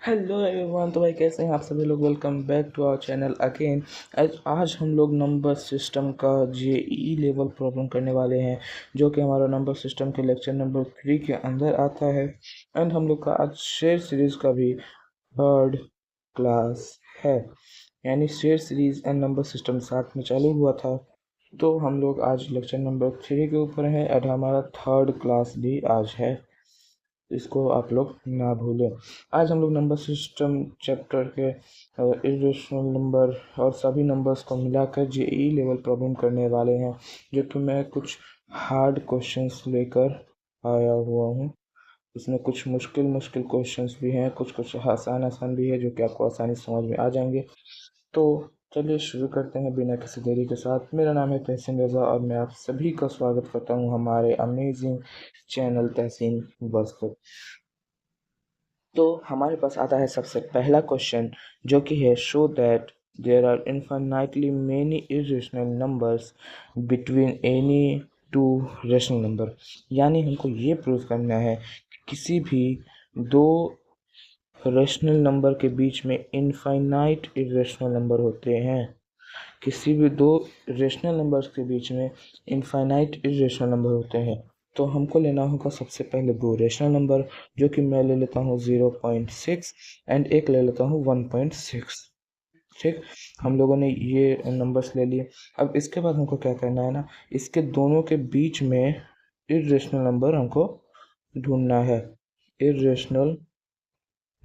Hello everyone. तो भाई कैसे हैं आप सभी लोग। Welcome back to our channel again. आज हम लोग नंबर सिस्टम का जेई लेवल प्रॉब्लम करने वाले हैं, जो कि हमारा नंबर सिस्टम के लेक्चर नंबर 3 के अंदर आता है। एंड हम लोग का आज शेयर सीरीज का भी थर्ड क्लास है, यानी share series and number system साथ में चालू हुआ था। तो हम लोग आज लेक्चर नंबर 3 के ऊपर हैं एंड हमारा थर्ड क्लास भी आज है, इसको आप लोग ना भूलें। आज हम लोग नंबर सिस्टम चैप्टर के इरेशनल नंबर और सभी नंबर्स को मिलाकर जेई लेवल प्रॉब्लम करने वाले हैं, जो कि मैं कुछ हार्ड क्वेश्चंस लेकर आया हुआ हूँ। इसमें कुछ मुश्किल मुश्किल क्वेश्चंस भी हैं, कुछ कुछ आसान आसान भी है, जो कि आपको आसानी से समझ में आ जाएंगे। तो चलिए शुरू करते हैं बिना किसी देरी के साथ। मेरा नाम है तहसीन रज़ा और मैं आप सभी का स्वागत करता हूं हमारे अमेजिंग चैनल तहसीन बस पर। तो हमारे पास आता है सबसे पहला क्वेश्चन, जो कि है show that there are infinitely many irrational numbers between any two rational number. यानी हमको ये प्रूव करना है कि किसी भी दो रेशनल नंबर के बीच में इनफाइनाइट इरेशनल नंबर होते हैं। किसी भी दो रेशनल नंबर्स के बीच में इनफाइनाइट इरेशनल नंबर होते हैं। तो हमको लेना होगा सबसे पहले दो रेशनल नंबर, जो कि मैं ले लेता हूँ 0.6 एंड एक ले लेता हूँ 1.6। ठीक, हम लोगों ने ये नंबर्स ले लिए। अब इसके बाद हमको क्या करना है ना, इसके दोनों के बीच में इरेशनल नंबर हमको ढूंढना है। इरेशनल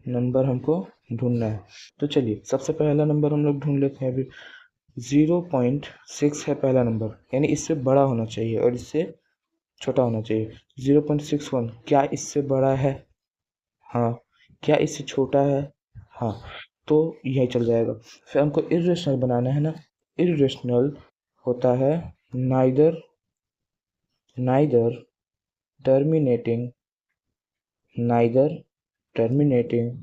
नंबर हमको ढूंढना है। तो चलिए सबसे पहला नंबर हम लोग ढूंढ लेते हैं अभी। 0.6 है पहला नंबर, यानी इससे बड़ा होना चाहिए और इससे छोटा होना चाहिए। 0.61 क्या इससे बड़ा है? हाँ। क्या इससे छोटा है? हाँ। तो यही चल जाएगा। फिर हमको इरेशनल बनाना है ना। इरेशनल होता है neither neither terminating neither terminating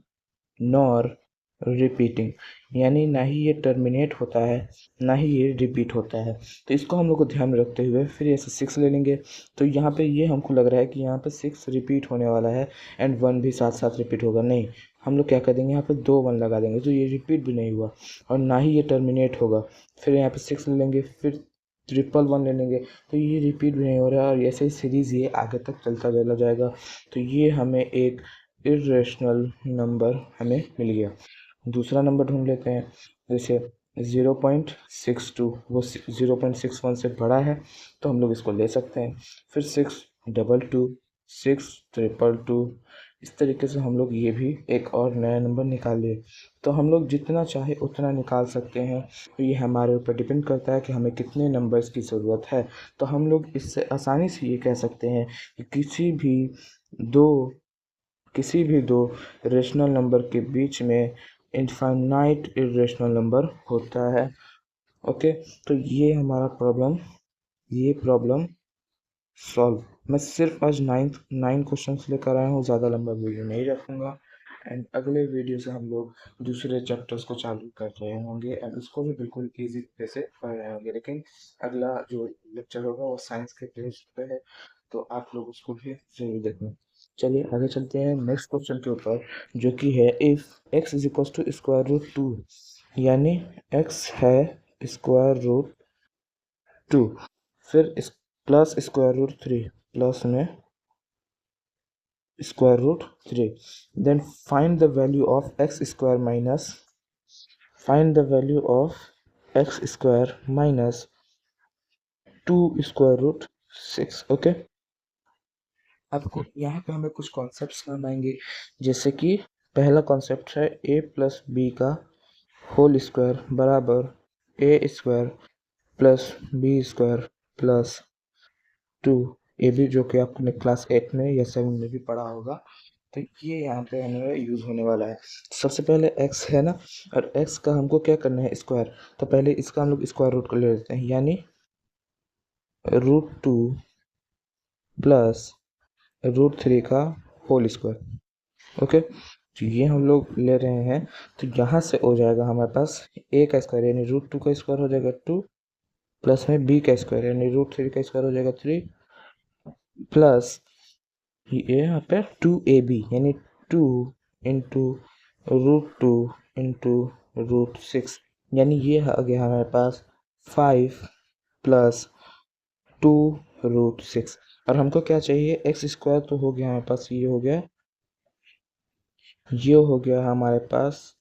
nor repeating, यानी ना ही ये टर्मिनेट होता है ना ही ये रिपीट होता है। तो इसको हम लोग को ध्यान में रखते हुए फिर ऐसे 6 ले लेंगे। तो यहाँ पे ये हमको लग रहा है कि यहाँ पे 6 रिपीट होने वाला है एंड 1 भी साथ साथ रिपीट होगा। नहीं, हम लोग क्या कर देंगे, यहाँ पे 2 1 लगा देंगे, तो ये रिपीट भी नहीं हुआ और ना ही ये टर्मिनेट होगा। फिर यहाँ पे 6 ले लेंगे, फिर 111 ले लेंगे, तो ये रिपीट भी नहीं हो रहा है और ऐसे ही सीरीज़ ये आगे तक चलता चला जाएगा। तो ये हमें एक इरेशनल नंबर हमें मिल गया। दूसरा नंबर ढूंढ लेते हैं, जैसे 0.62, वो 0.61 से बड़ा है, तो हम लोग इसको ले सकते हैं। फिर 622, 622, इस तरीके से हम लोग ये भी एक और नया नंबर निकाल लिए। तो हम लोग जितना चाहे उतना निकाल सकते हैं, तो ये हमारे ऊपर डिपेंड करता है कि हमें कितने नंबर्स की ज़रूरत है। तो हम लोग इससे आसानी से ये कह सकते हैं कि दो किसी भी दो रेशनल नंबर के बीच में इनफाइनाइट इरेशनल नंबर होता है। ओके, तो ये प्रॉब्लम सॉल्व। मैं सिर्फ आज 9 क्वेश्चंस लेकर आया हूँ, ज़्यादा लंबा वीडियो नहीं रखूँगा। एंड अगले वीडियो से हम लोग दूसरे चैप्टर्स को चालू कर रहे होंगे एंड उसको भी बिल्कुल ईजी वे से पढ़ रहे होंगे। लेकिन अगला जो लेक्चर होगा वो साइंस के बेस पे है, तो आप लोग उसको भी जरूर देखना। चलिए आगे चलते हैं नेक्स्ट क्वेश्चन के ऊपर, जो कि है if x is equal to square root two, यानी एक्स है स्क्वायर रूट टू, फिर plus square root three, plus में square root three, then find the value of x square minus find the value of x square minus two square root six. Okay, आपको यहाँ पे हमें कुछ concepts काम आएंगे, जैसे कि पहला कॉन्सेप्ट है a प्लस बी का होल स्क्वायर बराबर A square plus B square plus two A B, जो कि आपने क्लास 8 में या 7 में भी पढ़ा होगा। तो ये यहाँ पे हमें यूज़ होने वाला है। सबसे पहले x है ना, और x का हमको क्या करना है स्क्वायर, तो पहले इसका हम लोग स्क्वायर रूट को ले लेते हैं, यानी root two plus root three का होल स्क्वायर। ओके, तो ये हम लोग ले रहे हैं, तो यहाँ से हो जाएगा हमारे पास a का स्क्वायर, यानी रूट टू का स्क्वायर हो जाएगा 2, प्लस में b का स्क्वायर यानी रूट थ्री का स्क्वायर हो जाएगा 3, प्लस ये यहाँ पे 2ab यानी 2 इंटू रूट 2 इंटू रूट 6, यानी ये आ गया हमारे पास 5 प्लस 2 रूट 6। और हमको क्या चाहिए, एक्स स्क्वायर तो हो गया हमारे पास, ये हो गया, ये हो गया हमारे पास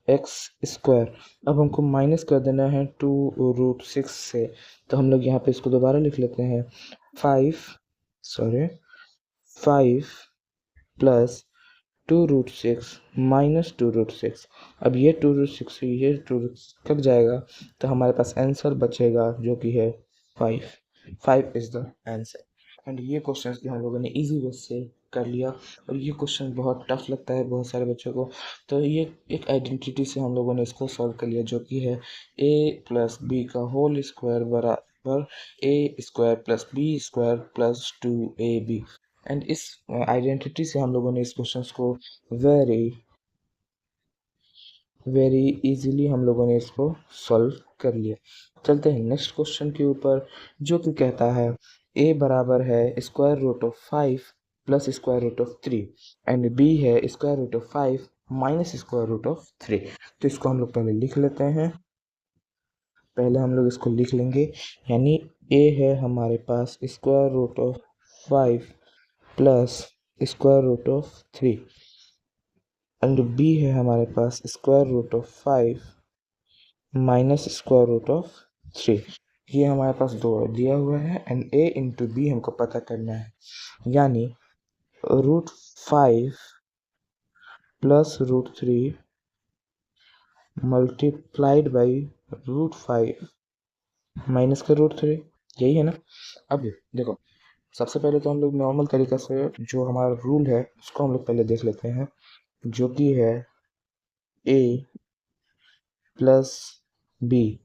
एक्स स्क्वायर। अब हमको माइनस कर देना है 2 रूट 6 से, तो हम लोग यहाँ पे इसको दोबारा लिख लेते हैं। 5 प्लस 2 रूट 6 माइनस 2 रूट 6। अब ये 2 रूट 6 से ये 2 रूट कट जाएगा, तो हमारे पास आंसर बचेगा जो कि है 5। 5 इज द आंसर। एंड ये क्वेश्चन भी हम लोगों ने इजी वे से कर लिया। और ये क्वेश्चन बहुत टफ लगता है बहुत सारे बच्चों को, तो ये एक आइडेंटिटी से हम लोगों ने इसको सॉल्व कर लिया, जो कि है a प्लस बी का होल स्क्वायर बराबर a square plus B square plus 2ab। And इस आइडेंटिटी से हम लोगों ने इस क्वेश्चन को वेरी वेरी इजीली हम लोगों ने इसको सॉल्व कर लिया। चलते हैं नेक्स्ट क्वेश्चन के ऊपर, जो कि कहता है a बराबर है square root of 5 plus square root of 3 and b है square root of 5 minus square root of 3। तो इसको हम लोग पहले लिख लेते हैं, पहले हम लोग इसको लिख लेंगे। यानी a है हमारे पास square root of 5 plus square root of 3 and b है हमारे पास square root of 5 minus square root of 3। ये हमारे पास दो दिया हुआ है एंड a इंटू बी हमको पता करना है। यानी root 5 plus root 3 multiplied by root 5 minus का रूट 3, यही है ना। अब देखो, सबसे पहले तो हम लोग नॉर्मल तरीका से जो हमारा रूल है उसको हम लोग पहले देख लेते हैं, जो कि है a plus B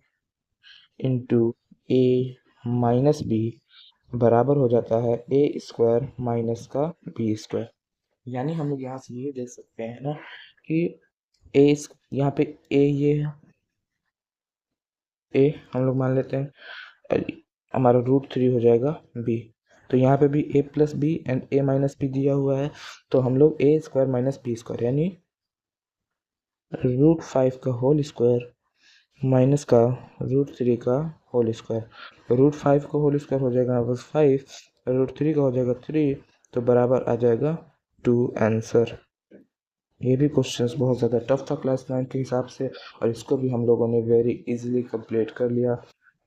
into A minus B बराबर हो जाता है ए स्क्वायर माइनस का बी स्क्वायर। यानी हम लोग यहाँ से ये देख सकते हैं ना कि ए यहाँ पे ए ये है, ए हम लोग मान लेते हैं, हमारा रूट 3 हो जाएगा बी। तो यहाँ पे भी A plus B and A minus B दिया हुआ है, तो हम लोग A square minus B square यानी रूट 5 का होल स्क्वायर माइनस का रूट 3 का होल स्क्वायर। रूट 5 का होल स्क्वायर हो जाएगा बस 5, रूट 3 का हो जाएगा 3, तो बराबर आ जाएगा 2 आंसर। ये भी क्वेश्चंस बहुत ज़्यादा टफ था क्लास 9 के हिसाब से, और इसको भी हम लोगों ने वेरी इजीली कंप्लीट कर लिया।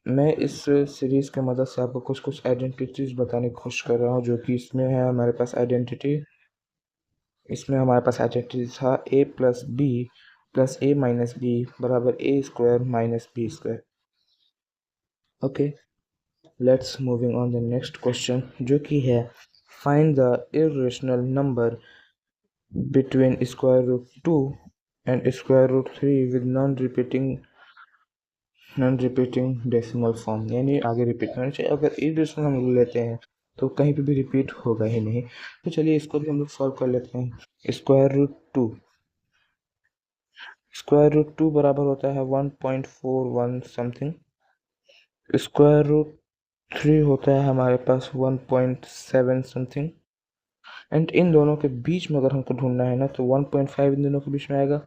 मैं इस सीरीज़ के मदद से आपको कुछ कुछ आइडेंटिटीज़ बताने की कोशिश कर रहा हूँ, जो कि इसमें है हमारे पास आइडेंटिटी। इसमें हमारे पास आइडेंटिटी था a plus B plus A minus B बराबर A square minus B square. Okay, let's moving on the next question, जो कि है find the irrational number between square root 2 and square root 3 with non repeating decimal form. यानी आगे repeat करना चाहिए, अगर irrational हम लेते हैं तो कहीं पे भी रिपीट होगा ही नहीं। तो चलिए इसको भी हम लोग सॉल्व कर लेते हैं। स्क्वायर रूट 2 बराबर होता है 1.41 समथिंग, स्क्वायर रूट 3 होता है हमारे पास 1.7 समथिंग, एंड इन दोनों के बीच में अगर हमको ढूंढना है ना तो 1.5 इन दोनों के बीच में आएगा।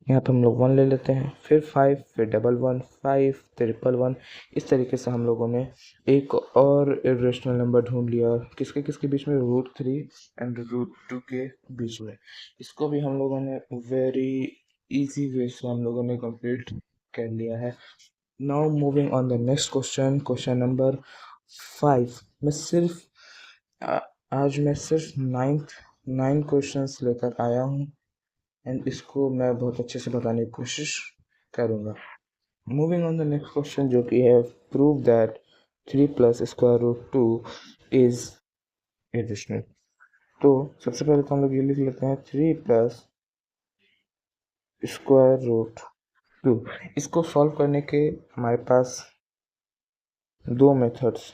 यहाँ पे हम लोग 1 ले लेते हैं, फिर 5, फिर डबल 1, 5 ट्रिपल 1। इस तरीके से हम लोगों ने एक और इरेशनल नंबर ढूंढ लिया, किसके किसके बीच में, रूट 3 एंड रूट 2 के बीच में। इसको भी हम लोगों ने वेरी इजी वे से हम लोगों ने कंप्लीट कर लिया है। Now moving on the next question, question number 5। आज मैं सिर्फ नाइन क्वेश्चंस लेकर आया हूँ एंड इसको मैं बहुत अच्छे से बताने की कोशिश करूँगा। Moving on the next question, जो कि है prove that 3 plus square root 2 is additional. तो सबसे पहले तो हम लोग ये लिख लेते हैं 3 प्लस स्क्वायर रूट 2। इसको सॉल्व करने के हमारे पास दो मेथड्स,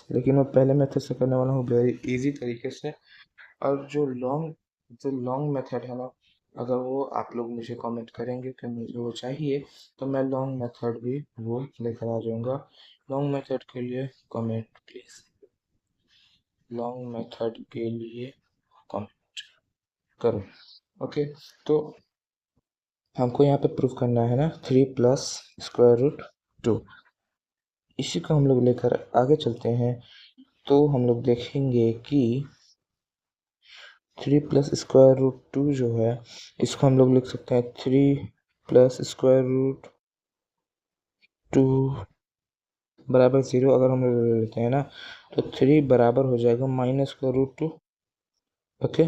लेकिन मैं पहले मेथड से करने वाला हूँ वेरी इजी तरीके से। और जो लॉन्ग मेथड है ना, अगर वो आप लोग मुझे कमेंट करेंगे कि मुझे वो चाहिए, तो मैं लॉन्ग मेथड भी वो लेकर आ जाऊँगा। लॉन्ग मेथड के लिए कमेंट प्लीज़, लॉन्ग मेथड के लिए कमेंट करो। ओके, तो हमको यहाँ पे प्रूफ करना है ना 3 प्लस स्क्वायर रूट 2। इसी को हम लोग लेकर आगे चलते हैं, तो हम लोग देखेंगे कि 3 प्लस स्क्वायर रूट 2 जो है, इसको हम लोग लिख सकते हैं 3 प्लस स्क्वायर रूट 2 बराबर 0। अगर हम लोग ले लेते हैं ना, तो 3 बराबर हो जाएगा माइनस स्क्वायर रूट 2। ओके,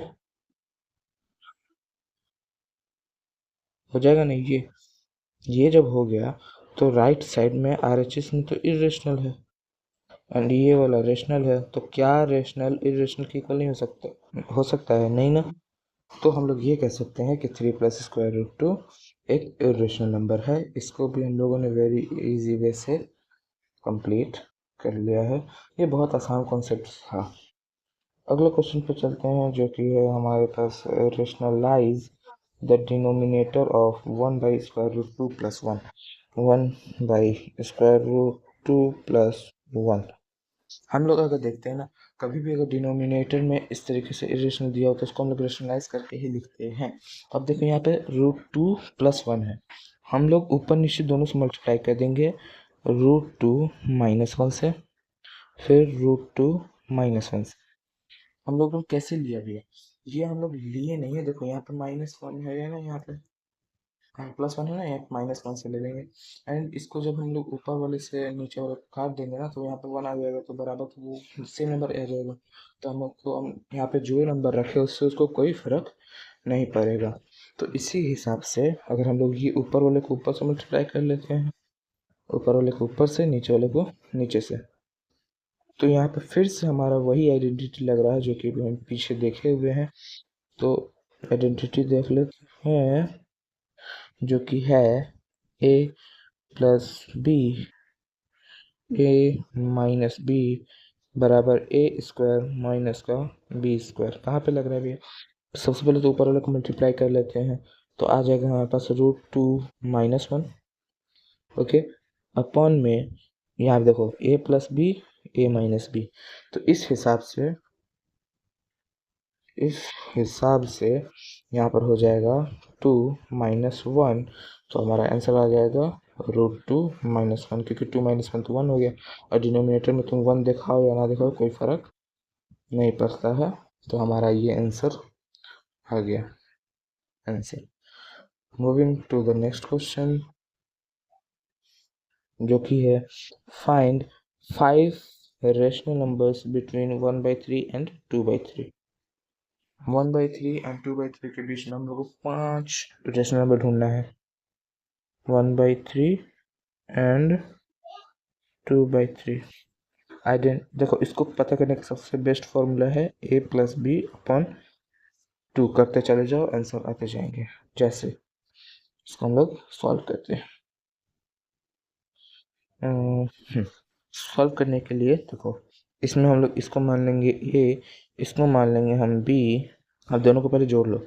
हो जाएगा नहीं ये जब हो गया, तो राइट साइड में RHS में तो इरेशनल है एंड ये वाला रेशनल है, तो क्या रेशनल इरेशनल की इक्वल नहीं हो सकता? हो सकता है नहीं ना। तो हम लोग ये कह सकते हैं कि 3 प्लस स्क्वायर रूट 2 एक इरेशनल नंबर है। इसको भी हम लोगों ने वेरी इजी वे से कंप्लीट कर लिया है। ये बहुत आसान कॉन्सेप्ट था। अगले क्वेश्चन पे चलते हैं, जो कि है हमारे पास rationalise the denominator of 1 by square root 2 plus 1। 1 by square root 2 plus 1। हम लोग अगर देखते हैं ना, कभी भी अगर डिनोमिनेटर में इस तरीके से इरेशनल दिया हो तो उसको हम लोग रेशनलाइज करके ही लिखते हैं। अब देखो यहाँ पे रूट 2 प्लस 1 है, हम लोग ऊपर नीचे दोनों से मल्टीप्लाई कर देंगे रूट 2 माइनस 1 से, फिर रूट 2 माइनस 1 से। हम लोग कैसे लिया भैया? ये हम लोग लिए नहीं है, देखो यहाँ पे माइनस 1 है ना, यहाँ पे प्लस 1 है ना, यहाँ माइनस 1 से ले लेंगे। एंड इसको जब हम लोग ऊपर वाले से नीचे वाले काट देंगे ना, तो यहाँ पे 1 आ जाएगा, तो बराबर तो वो सेम नंबर आ जाएगा। तो हम यहाँ पे जो नंबर रखे उससे उसको कोई फर्क नहीं पड़ेगा। तो इसी हिसाब से अगर हम लोग ये ऊपर वाले को ऊपर से मल्टीप्लाई कर लेते हैं, ऊपर वाले को ऊपर से, नीचे वाले को नीचे से, तो यहाँ पे फिर से हमारा वही आइडेंटिटी लग रहा है जो कि हम पीछे देखे हुए हैं। तो आइडेंटिटी देख लेते हैं, जो कि है a plus B, A minus B बराबर ए स्क्वायर माइनस का बी स्क्वायर। कहाँ पे लग रहा है भैया? सबसे पहले तो ऊपर वाले को मल्टीप्लाई कर लेते हैं, तो आ जाएगा हमारे पास रूट 2 माइनस 1। ओके, अपॉन में यहाँ पे देखो a plus B, A minus B. तो इस हिसाब से यहाँ पर हो जाएगा 2 माइनस 1, तो हमारा आंसर आ जाएगा रूट 2 माइनस 1, क्योंकि 2 माइनस 1 तो 1 हो गया। और डिनोमिनेटर में तुम 1 दिखाओ या ना दिखाओ कोई फ़र्क नहीं पड़ता है। तो हमारा ये आंसर आ गया answer. Moving to the next question, जो कि है find 5 rational numbers between 1/3 and 2/3। 1/3 and 2/3 के बीच में हम लोग को 5 रेशनल नंबर ढूंढना है। 1/3 एंड 2/3। देखो, इसको पता करने का सबसे बेस्ट फॉर्मूला है a प्लस बी अपॉन 2। करते चले जाओ, आंसर आते जाएंगे। जैसे इसको हम लोग सॉल्व करते हैं। सॉल्व करने के लिए देखो, इसमें हम लोग इसको मान लेंगे a, इसको मान लेंगे हम b। अब दोनों को पहले जोड़ लो,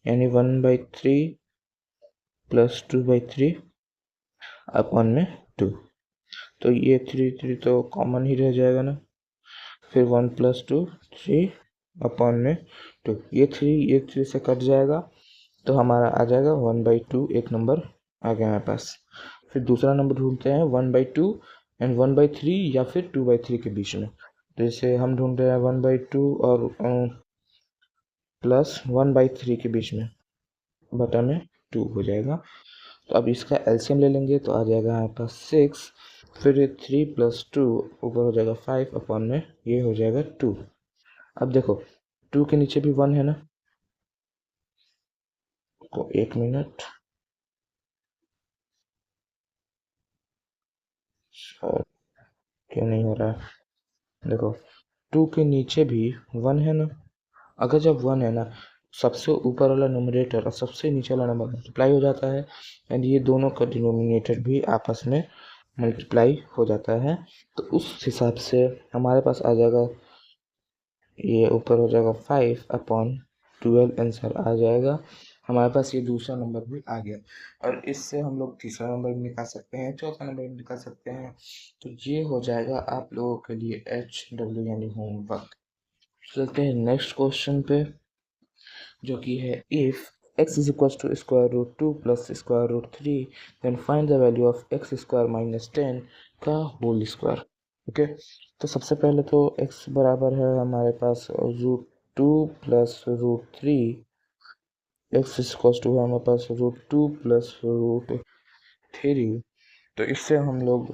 यानी 1/3 प्लस 2/3 अपॉन में 2। तो ये 3 तो कॉमन ही रह जाएगा ना, फिर 1 प्लस 2 3 अपॉन में 2। ये 3 से कट जाएगा, तो हमारा आ जाएगा 1/2। एक नंबर आ गया हमारे पास। फिर दूसरा नंबर ढूंढते हैं 1/2 एंड 1/3 या फिर 2/3 के बीच में। जैसे हम ढूंढ रहे हैं 1/2 और प्लस 1/3 के बीच में, बटा में 2 हो जाएगा। तो अब इसका एलसीएम ले लेंगे, तो आ जाएगा हमारे पास 6। फिर 3 प्लस 2 ऊपर हो जाएगा 5 अपॉन में ये हो जाएगा 2। अब देखो 2 के नीचे भी 1 है ना, तो 1 मिनट, और क्यों नहीं हो रहा है? देखो 2 के नीचे भी 1 है ना। अगर जब 1 है ना, सबसे ऊपर वाला नोमिनेटर और सबसे नीचे वाला नंबर मल्टीप्लाई हो जाता है, एंड ये दोनों का डिनोमिनेटर भी आपस में मल्टीप्लाई हो जाता है। तो उस हिसाब से हमारे पास आ जाएगा, ये ऊपर हो जाएगा 5/12। आंसर आ जाएगा हमारे पास। ये दूसरा नंबर भी आ गया, और इससे हम लोग तीसरा नंबर भी निकाल सकते हैं, चौथा नंबर भी निकाल सकते हैं। तो ये हो जाएगा आप लोगों के लिए HW यानी होमवर्क। चलते हैं नेक्स्ट क्वेश्चन पे। जो कि है if x is equal to square root 2 plus square root 3 then find the value of x square minus 10 का होल स्क्वायर। ओके, तो सबसे पहले तो x बराबर है हमारे पास root 2 plus root 3, x equal to है हमारे पास रूट 2 प्लस रूट 3। तो इससे हम लोग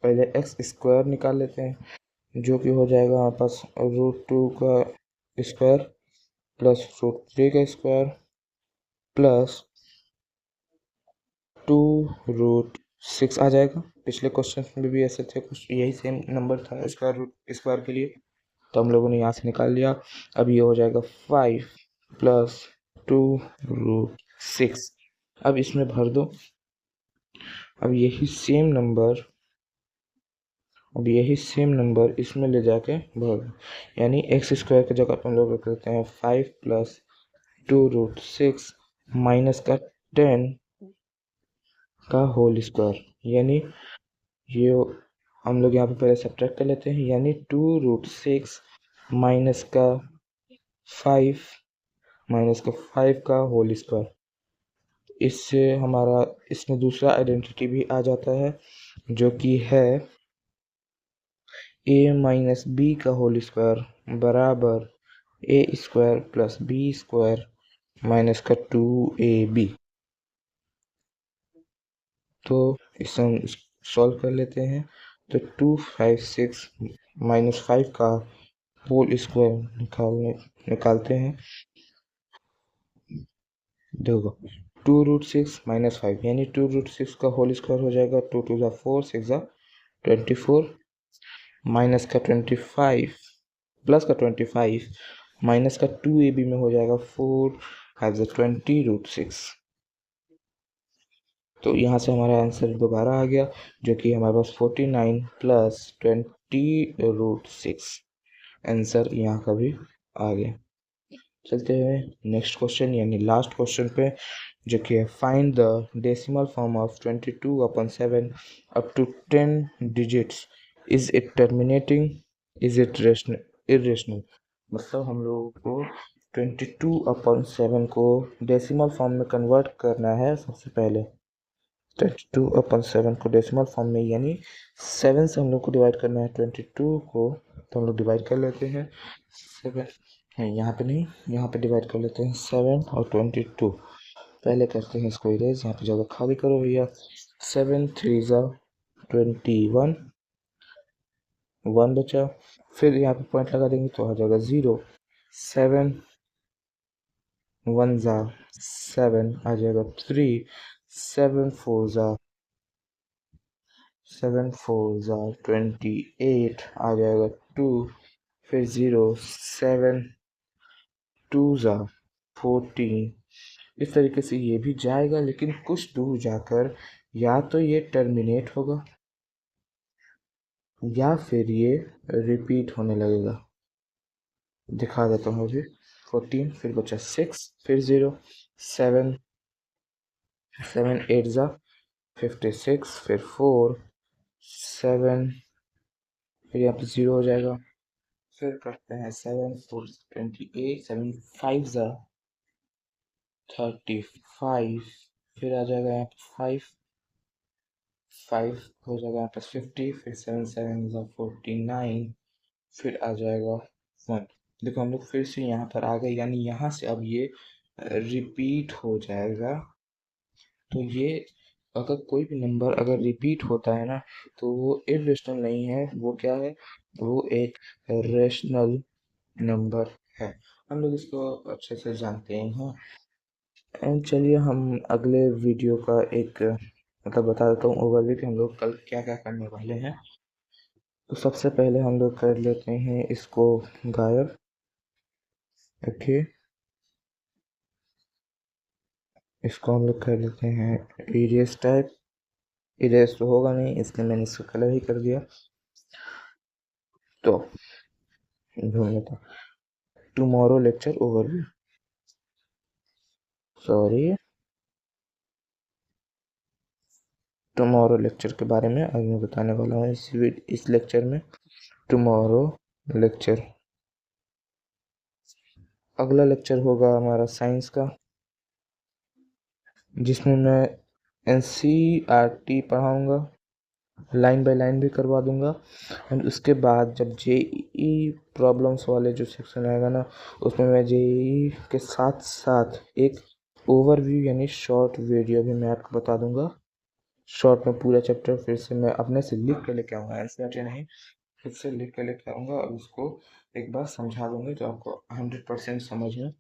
पहले एक्स स्क्वायर निकाल लेते हैं, जो कि हो जाएगा हमारे पास रूट 2 का स्क्वायर प्लस रूट 3 का स्क्वायर प्लस 2 रूट 6 आ जाएगा। पिछले क्वेश्चन में भी ऐसे थे, कुछ यही सेम नंबर था स्क्वायर रूट स्क्वायर के लिए, तो हम लोगों ने यहाँ से निकाल लिया। अब ये हो जाएगा 5 प्लस 2 रूट 6। अब इसमें भर दो। अब यही सेम नंबर इसमें ले जाके भर दो, यानी एक्स स्क्वायर की जगह पर हम लोग रख देते हैं 5 प्लस 2 रूट 6 माइनस का 10 का होल स्क्वायर, यानी ये हम लोग यहाँ पे पहले सब्ट्रैक्ट कर लेते हैं, यानी 2 रूट 6 माइनस का 5 का होल स्क्वायर। इससे हमारा इसमें दूसरा आइडेंटिटी भी आ जाता है, जो कि है a माइनस बी का होल स्क्वायर बराबर A square plus B square minus का 2ab। तो इसे हम सॉल्व कर लेते हैं। तो 256 माइनस 5 का होल स्क्वायर निकालते हैं। देखो 2 रूट 6 माइनस 5, यानी 2 रूट 6 का होल स्क्वायर हो जाएगा 2 टू ज़ा 4 6 ज़ा 24 माइनस का 25 प्लस का 25 माइनस का 2ab में हो जाएगा 4 5 ज़ा 20 रूट 6। तो यहाँ से हमारा आंसर दोबारा आ गया, जो कि हमारे पास 49 प्लस 20 रूट 6 आंसर यहाँ का भी आ गया। चलते हैं नेक्स्ट क्वेश्चन यानी लास्ट क्वेश्चन पे, जो कि है find the decimal form of 22/7 up to 10 digits, is it terminating, is it irrational. मतलब हम लोगों को 22/7 को डेसिमल फॉर्म में कन्वर्ट करना है। सबसे पहले 22/7 को डेसिमल फॉर्म में, यानी 7 से हम लोग को डिवाइड करना है 22 को, तो हम लोग डिवाइड कर लेते हैं 7 है, यहाँ पे नहीं, यहाँ पे डिवाइड कर लेते हैं 7 और 22। पहले करते हैं इसको इरेज, यहाँ पे जगह खाली करो भैया। 7 3 ज़ा 21, 1 बचा, फिर यहाँ पे पॉइंट लगा देंगे तो आ जाएगा 0। 7 1 ज़ा 7 आ जाएगा 3, 7 4 ज़ा 28 आ जाएगा 2, फिर 0 7 2 ज़ा 14। इस तरीके से ये भी जाएगा, लेकिन कुछ दूर जाकर या तो ये टर्मिनेट होगा या फिर ये रिपीट होने लगेगा। दिखा देता हूँ अभी। 14 फिर बचा 6 फिर 0 7 8 ज़ा 56 फिर 4 7 फिर यहाँ पे 0 हो जाएगा। फिर करते हैं 7 4 28 7 5 ज़ा 35, फिर आ जाएगा यहाँ पे 5 हो जाएगा यहाँ पे 50, फिर 7 7 ज़ा 49, फिर आ जाएगा 1। देखो हम लोग फिर से यहाँ पर आ गए, यानी यहाँ से अब ये रिपीट हो जाएगा। तो ये अगर कोई भी नंबर अगर रिपीट होता है ना, तो वो इरेशनल नहीं है, वो क्या है, वो एक रेशनल नंबर है। हम लोग इसको अच्छे से जानते हैं। एंड चलिए हम अगले वीडियो का एक मतलब बता देता हूँ ओवरव्यू कि हम लोग कल क्या क्या करने वाले हैं। तो सबसे पहले हम लोग कर लेते हैं इसको गायब। ओके, इसको हम लोग कर लेते हैं इरेज टाइप। इरेज तो होगा नहीं, इसलिए मैंने इसको कलर ही कर दिया। तो ढूंढ लेता हूँ tomorrow lecture overview, sorry tomorrow lecture के बारे में आज मैं बताने वाला हूँ इस लेक्चर में। टुमारो लेक्चर अगला लेक्चर होगा हमारा साइंस का, जिसमें मैं NCERT पढ़ाऊँगा, लाइन बाय लाइन भी करवा दूंगा। एंड उसके बाद जब JEE प्रॉब्लम्स वाले जो सेक्शन आएगा ना, उसमें मैं JEE के साथ साथ एक ओवरव्यू यानी शॉर्ट वीडियो भी मैं आपको बता दूंगा। शॉर्ट में पूरा चैप्टर फिर से मैं अपने से लिख कर लेके आऊँगा, NCERT नहीं, फिर से लिख कर लेके आऊँगा और उसको एक बार समझा दूंगा, जो आपको 100% समझ में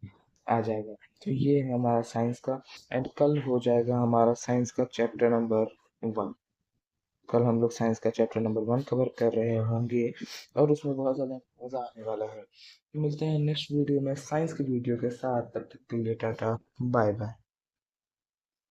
आ जाएगा। तो ये है हमारा साइंस का। एंड कल हो जाएगा हमारा साइंस का चैप्टर नंबर 1। कल हम लोग साइंस का चैप्टर नंबर 1 कवर कर रहे होंगे और उसमें बहुत ज़्यादा मज़ा आने वाला है। मिलते हैं नेक्स्ट वीडियो में साइंस की वीडियो के साथ। तब तक के लिए टाटा बाय बाय।